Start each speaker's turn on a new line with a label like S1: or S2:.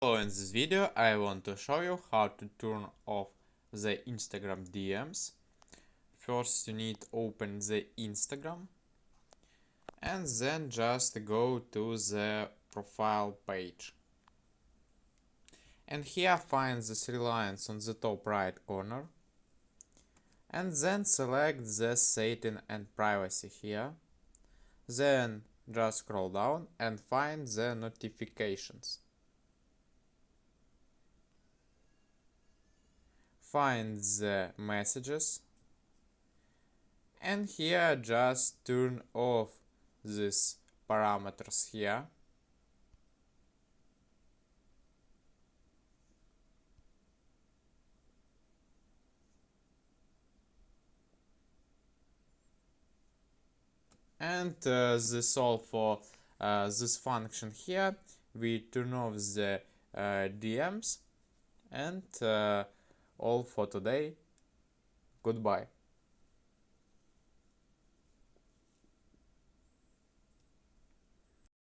S1: So in this video I want to show you how to turn off the Instagram DMs. First you need to open the Instagram and then just go to the profile page. And here find the three lines on the top right corner. And then select the setting and privacy here. Then just scroll down and find the notifications. Find the messages, and here just turn off these parameters here. And this all for this function here. We turn off the DMs, and all for today. Goodbye.